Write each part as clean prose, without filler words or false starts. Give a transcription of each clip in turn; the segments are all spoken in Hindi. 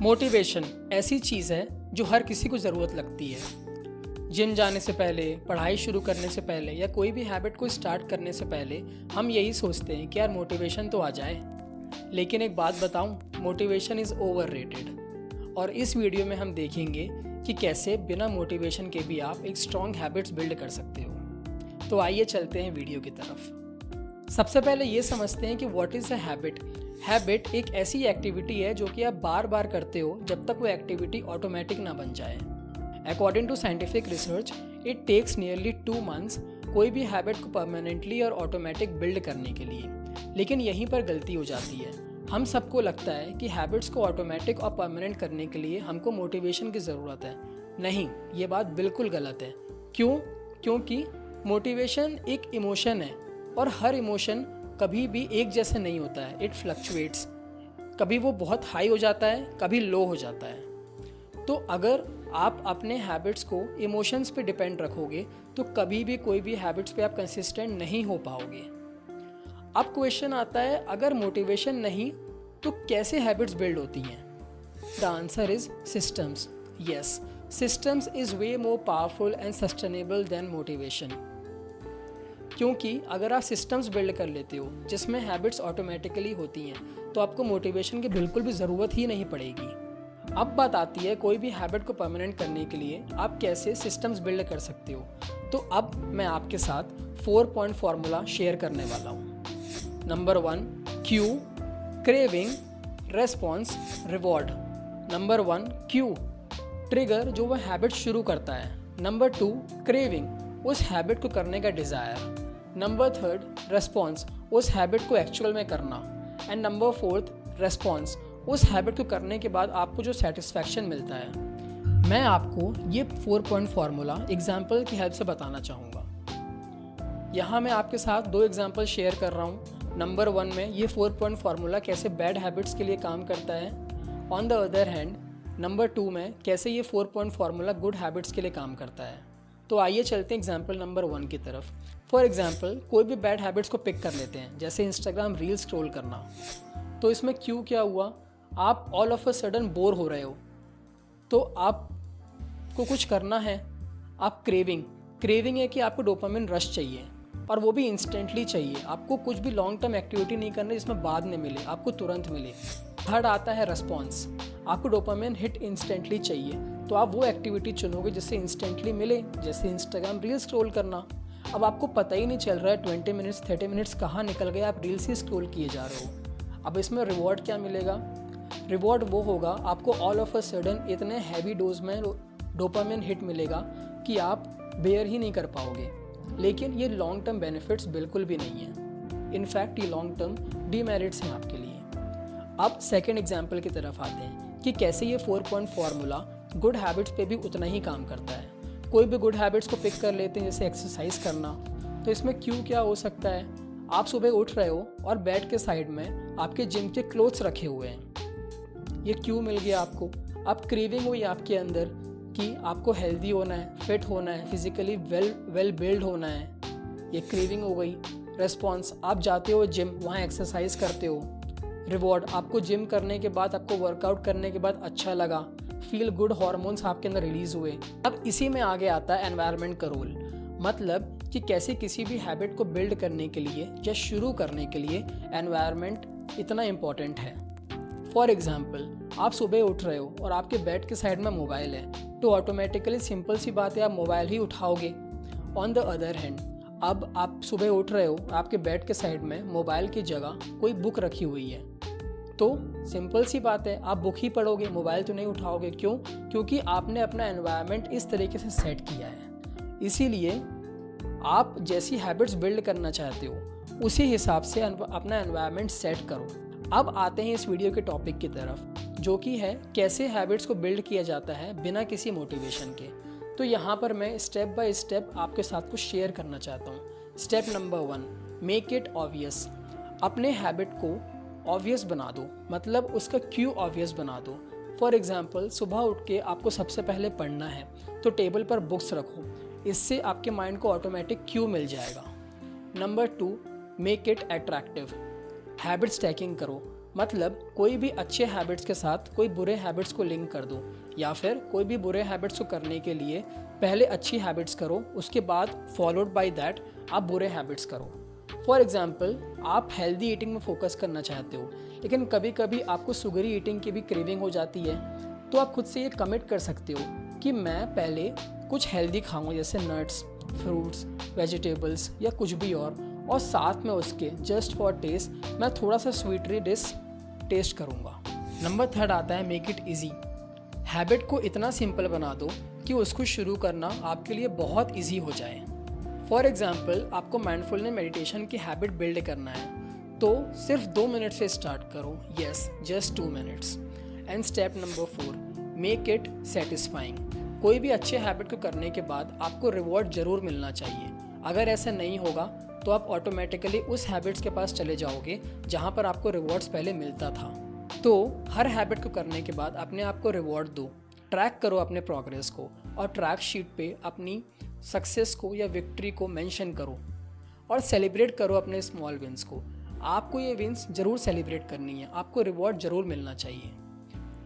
मोटिवेशन ऐसी चीज़ है जो हर किसी को ज़रूरत लगती है। जिम जाने से पहले, पढ़ाई शुरू करने से पहले या कोई भी हैबिट को स्टार्ट करने से पहले हम यही सोचते हैं कि यार मोटिवेशन तो आ जाए। लेकिन एक बात बताऊं, मोटिवेशन इज़ ओवररेटेड। और इस वीडियो में हम देखेंगे कि कैसे बिना मोटिवेशन के भी आप एक स्ट्रॉन्ग हैबिट्स बिल्ड कर सकते हो। तो आइए चलते हैं वीडियो की तरफ। सबसे पहले ये समझते हैं कि what is a habit. Habit एक ऐसी एक्टिविटी है जो कि आप बार बार करते हो जब तक वो एक्टिविटी ऑटोमेटिक ना बन जाए। According to scientific research, it takes nearly 2 months कोई भी हैबिट को परमानेंटली और ऑटोमेटिक बिल्ड करने के लिए। लेकिन यहीं पर गलती हो जाती है। हम सबको लगता है कि हैबिट्स को ऑटोमेटिक और परमानेंट करने के लिए हमको मोटिवेशन की ज़रूरत है। नहीं, ये बात बिल्कुल गलत है। क्यों? क्योंकि मोटिवेशन एक इमोशन है और हर इमोशन कभी भी एक जैसे नहीं होता है। It fluctuates. कभी वो बहुत हाई हो जाता है, कभी लो हो जाता है। तो अगर आप अपने हैबिट्स को इमोशंस पे डिपेंड रखोगे तो कभी भी कोई भी हैबिट्स पे आप कंसिस्टेंट नहीं हो पाओगे। अब क्वेश्चन आता है, अगर मोटिवेशन नहीं तो कैसे हैबिट्स बिल्ड होती हैं? The answer is systems. Yes, systems is way more powerful and sustainable than motivation. क्योंकि अगर आप सिस्टम्स बिल्ड कर लेते हो जिसमें हैबिट्स ऑटोमेटिकली होती हैं तो आपको मोटिवेशन की बिल्कुल भी ज़रूरत ही नहीं पड़ेगी। अब बात आती है कोई भी हैबिट को परमानेंट करने के लिए आप कैसे सिस्टम्स बिल्ड कर सकते हो। तो अब मैं आपके साथ 4 पॉइंट फार्मूला शेयर करने वाला हूँ। Number 1, Q, craving, response, reward. Number 1, Q, trigger जो वह हैबिट शुरू करता है। नंबर 2, क्रेविंग, उस हैबिट को करने का डिज़ायर। नंबर 3, रेस्पॉन्स, उस हैबिट को एक्चुअल में करना। एंड नंबर 4, रेस्पॉन्स, उस हैबिट को करने के बाद आपको जो सेटिस्फैक्शन मिलता है। मैं आपको ये 4 पॉइंट फार्मूला एग्जाम्पल की हेल्प से बताना चाहूँगा। यहाँ मैं आपके साथ 2 एग्जाम्पल शेयर कर रहा हूँ। नंबर 1 में ये 4 पॉइंट फार्मूला कैसे बैड हैबिट्स के लिए काम करता है। On the other hand number 2 में कैसे ये 4 पॉइंट फार्मूला गुड हैबिट्स के लिए काम करता है। तो आइए चलते हैं एग्जाम्पल नंबर 1 की तरफ। फॉर एग्जाम्पल कोई भी बैड हैबिट्स को पिक कर लेते हैं, जैसे इंस्टाग्राम रील स्क्रॉल करना। तो इसमें क्यों क्या हुआ, आप all of a sudden bore हो रहे हो तो आपको कुछ करना है। आप क्रेविंग है कि आपको डोपामिन रश चाहिए और वो भी इंस्टेंटली चाहिए। आपको कुछ भी लॉन्ग टर्म एक्टिविटी नहीं करना जिसमें बाद में मिले, आपको तुरंत मिले। थर्ड आता है रेस्पॉन्स, आपको डोपामिन हिट इंस्टेंटली चाहिए तो आप वो एक्टिविटी चुनोगे जिससे इंस्टेंटली मिले, जैसे इंस्टाग्राम रील स्क्रॉल करना। अब आपको पता ही नहीं चल रहा है 20 मिनट्स 30 मिनट्स कहाँ निकल गए, आप रील्स ही स्क्रॉल किए जा रहे हो। अब इसमें रिवॉर्ड क्या मिलेगा? रिवॉर्ड वो होगा, आपको ऑल ऑफ अ सडन इतने हैवी डोज में डोपामिन हिट मिलेगा कि आप बेयर ही नहीं कर पाओगे। लेकिन ये लॉन्ग टर्म बेनिफिट्स बिल्कुल भी नहीं है। इनफैक्ट ये लॉन्ग टर्म डीमेरिट्स हैं आपके लिए। अब सेकेंड एग्जाम्पल की तरफ आते हैं कि कैसे ये 4 पॉइंट फार्मूला गुड हैबिट्स पे भी उतना ही काम करता है। कोई भी गुड हैबिट्स को पिक कर लेते हैं, जैसे एक्सरसाइज करना। तो इसमें क्यों क्या हो सकता है, आप सुबह उठ रहे हो और बेड के साइड में आपके जिम के क्लोथ्स रखे हुए हैं। ये क्यों मिल गया आपको? अब क्रेविंग हुई आपके अंदर कि आपको हेल्दी होना है, फिट होना है, फिजिकली वेल बिल्ड होना है। ये क्रेविंग हो गई। रेस्पॉन्स, आप जाते हो जिम, वहाँ एक्सरसाइज करते हो। रिवॉर्ड, आपको जिम करने के बाद, आपको वर्कआउट करने के बाद अच्छा लगा, फील गुड हार्मोन्स आपके अंदर रिलीज हुए। अब इसी में आगे आता है एनवायरनमेंट का रोल। मतलब कि कैसे किसी भी हैबिट को बिल्ड करने के लिए या शुरू करने के लिए एनवायरनमेंट इतना इम्पॉर्टेंट है। फॉर एग्जाम्पल, आप सुबह उठ रहे हो और आपके बेड के साइड में मोबाइल है तो ऑटोमेटिकली सिंपल सी बात है, आप मोबाइल ही उठाओगे। ऑन द अदर हैंड, अब आप सुबह उठ रहे हो, आपके बेड के साइड में मोबाइल की जगह कोई बुक रखी हुई है तो सिंपल सी बात है, आप बुक ही पढ़ोगे, मोबाइल तो नहीं उठाओगे। क्यों? क्योंकि आपने अपना एनवायरनमेंट इस तरीके से सेट किया है। इसीलिए आप जैसी हैबिट्स बिल्ड करना चाहते हो उसी हिसाब से अपना एनवायरनमेंट सेट करो। अब आते हैं इस वीडियो के टॉपिक की तरफ, जो कि है कैसे हैबिट्स को बिल्ड किया जाता है बिना किसी मोटिवेशन के। तो यहाँ पर मैं स्टेप बाय स्टेप आपके साथ कुछ शेयर करना चाहता हूँ। Step number 1, make it obvious. अपने हैबिट को ऑब्वियस बना दो, मतलब उसका क्यू ऑब्वियस बना दो। फॉर एग्जाम्पल, सुबह उठ के आपको सबसे पहले पढ़ना है तो टेबल पर बुक्स रखो, इससे आपके माइंड को ऑटोमेटिक क्यू मिल जाएगा। Number 2, make it attractive. Habit stacking करो, मतलब कोई भी अच्छे हैबिट्स के साथ कोई बुरे हैबिट्स को लिंक कर दो, या फिर कोई भी बुरे हैबिट्स को करने के लिए पहले अच्छी हैबिट्स करो, उसके बाद फॉलोड बाय दैट आप बुरे हैबिट्स करो। फॉर एग्जाम्पल, आप हेल्दी ईटिंग में फोकस करना चाहते हो, लेकिन कभी कभी आपको शुगरी ईटिंग की भी क्रेविंग हो जाती है, तो आप खुद से ये कमिट कर सकते हो कि मैं पहले कुछ हेल्दी खाऊंगा, जैसे नट्स, फ्रूट्स, वेजिटेबल्स या कुछ भी और साथ में उसके जस्ट फॉर टेस्ट मैं थोड़ा सा स्वीटरी डिश टेस्ट करूँगा। नंबर 3 आता है मेक इट ईजी। हैबिट को इतना सिंपल बना दो कि उसको शुरू करना आपके लिए बहुत ईजी हो जाए। फॉर एग्जाम्पल, आपको माइंडफुलनेस मेडिटेशन की हैबिट बिल्ड करना है, तो सिर्फ 2 मिनट से स्टार्ट करो। Yes, just 2 minutes. And step number 4, make it satisfying. कोई भी अच्छे हैबिट को करने के बाद आपको रिवॉर्ड ज़रूर मिलना चाहिए। अगर ऐसा नहीं होगा तो आप ऑटोमेटिकली उस हैबिट्स के पास चले जाओगे जहाँ पर आपको रिवॉर्ड्स पहले मिलता था। तो हर हैबिट को करने के बाद अपने आप को रिवॉर्ड दो, ट्रैक करो अपने प्रोग्रेस को, और ट्रैक शीट पे अपनी सक्सेस को या विक्ट्री को मेंशन करो और सेलिब्रेट करो अपने स्मॉल विंस को। आपको ये विंस ज़रूर सेलिब्रेट करनी है, आपको रिवॉर्ड ज़रूर मिलना चाहिए।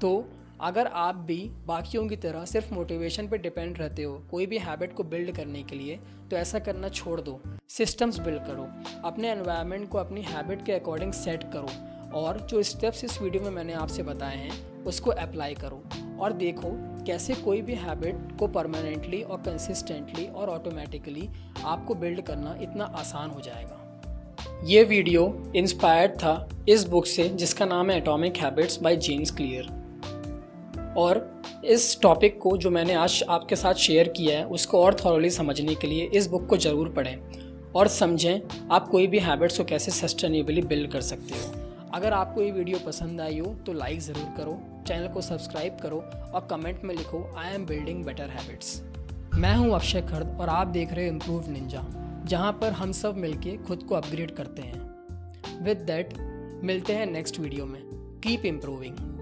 तो अगर आप भी बाकियों की तरह सिर्फ मोटिवेशन पे डिपेंड रहते हो कोई भी हैबिट को बिल्ड करने के लिए, तो ऐसा करना छोड़ दो। सिस्टम्स बिल्ड करो, अपने एनवायरनमेंट को अपनी हैबिट के अकॉर्डिंग सेट करो, और जो स्टेप्स इस वीडियो में मैंने आपसे बताए हैं उसको अप्लाई करो, और देखो कैसे कोई भी हैबिट को परमानेंटली और कंसिस्टेंटली और ऑटोमेटिकली आपको बिल्ड करना इतना आसान हो जाएगा। ये वीडियो इंस्पायर्ड था इस बुक से जिसका नाम है atomic habits by James clear. और इस टॉपिक को जो मैंने आज आपके साथ शेयर किया है उसको और थॉरली समझने के लिए इस बुक को ज़रूर पढ़ें और समझें आप कोई भी हैबिट्स को कैसे सस्टेनेबली बिल्ड कर सकते हो। अगर आपको ये वीडियो पसंद आई हो तो लाइक ज़रूर करो, चैनल को सब्सक्राइब करो और कमेंट में लिखो I am building better habits. मैं हूँ अक्षय खर्द और आप देख रहे हो इम्प्रूव निंजा, जहाँ पर हम सब मिलके खुद को अपग्रेड करते हैं। विद दैट मिलते हैं नेक्स्ट वीडियो में। Keep improving.